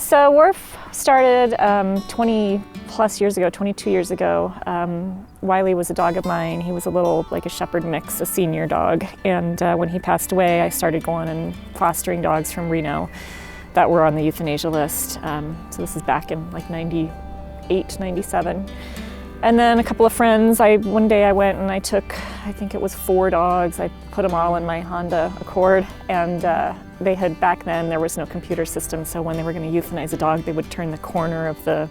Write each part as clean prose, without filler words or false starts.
So Warf started 20 plus years ago, 22 years ago. Wiley was a dog of mine. He was a little, like a shepherd mix, a senior dog. And when he passed away, I started going and fostering dogs from Reno that were on the euthanasia list. So this is back in like 98, 97. And then a couple of friends, one day I went and I took, I think it was 4 dogs. I put them all in my Honda Accord, and they had, back then there was no computer system, so when they were going to euthanize a dog, they would turn the corner of the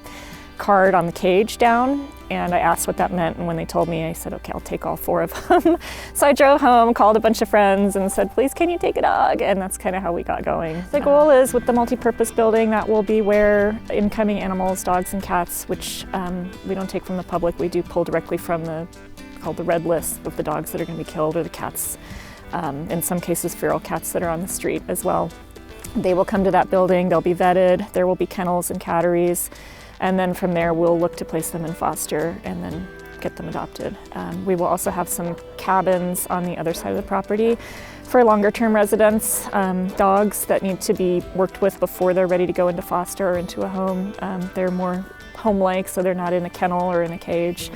card on the cage down. And I asked what that meant, and when they told me, I said, okay, I'll take all 4 of them. So I drove home, called a bunch of friends and said, please, can you take a dog? And that's kind of how we got going. The goal is, with the multi-purpose building, that will be where incoming animals, dogs and cats, which we don't take from the public, we do pull directly from called the red list of the dogs that are going to be killed, or the cats, in some cases feral cats that are on the street as well. They will come to that building, they'll be vetted, there will be kennels and catteries. And then from there, we'll look to place them in foster and then get them adopted. We will also have some cabins on the other side of the property for longer-term residents, dogs that need to be worked with before they're ready to go into foster or into a home. They're more home-like, so they're not in a kennel or in a cage.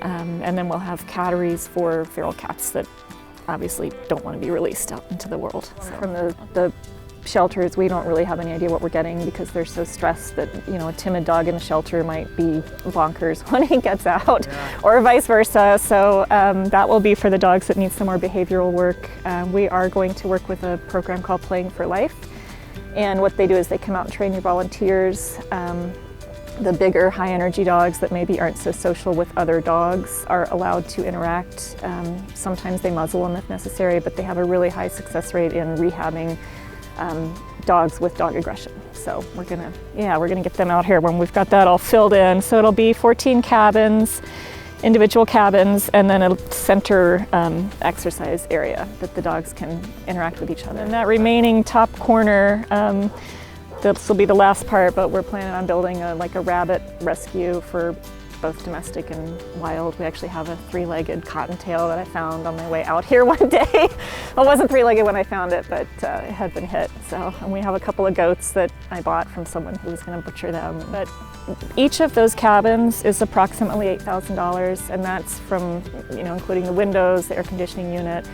And then we'll have catteries for feral cats that obviously don't want to be released out into the world. So from the shelters, we don't really have any idea what we're getting because they're so stressed that, you know, a timid dog in a shelter might be bonkers when he gets out, or vice versa. So that will be for the dogs that need some more behavioral work. We are going to work with a program called Playing for Life. And what they do is they come out and train your volunteers. The bigger, high-energy dogs that maybe aren't so social with other dogs are allowed to interact. Sometimes they muzzle them if necessary, but they have a really high success rate in rehabbing dogs with dog aggression. So we're gonna get them out here when we've got that all filled in. So it'll be 14 cabins, individual cabins, and then a center exercise area that the dogs can interact with each other. And that remaining top corner, this will be the last part, but we're planning on building a rabbit rescue for both domestic and wild. We actually have a 3-legged cottontail that I found on my way out here one day. It wasn't 3-legged when I found it, but it had been hit. So, and we have a couple of goats that I bought from someone who was going to butcher them. But each of those cabins is approximately $8,000, and that's from, including the windows, the air conditioning unit,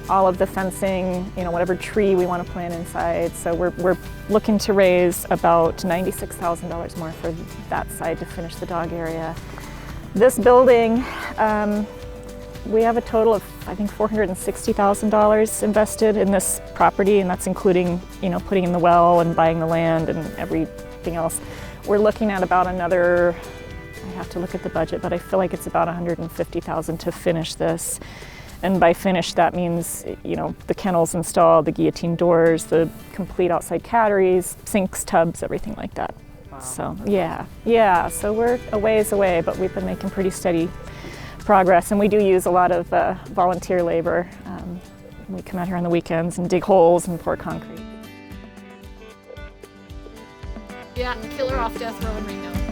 all of the fencing, whatever tree we want to plant inside. So we're looking to raise about $96,000 more for that side to finish the dog area. This building, we have a total of, I think, $460,000 invested in this property, and that's including, putting in the well and buying the land and everything else. We're looking at about another, I have to look at the budget, but I feel like it's about $150,000 to finish this. And by finished, that means, the kennels installed, the guillotine doors, the complete outside catteries, sinks, tubs, everything like that. Wow. So, yeah. So we're a ways away, but we've been making pretty steady progress. And we do use a lot of volunteer labor. We come out here on the weekends and dig holes and pour concrete. Yeah, killer off death row in Reno.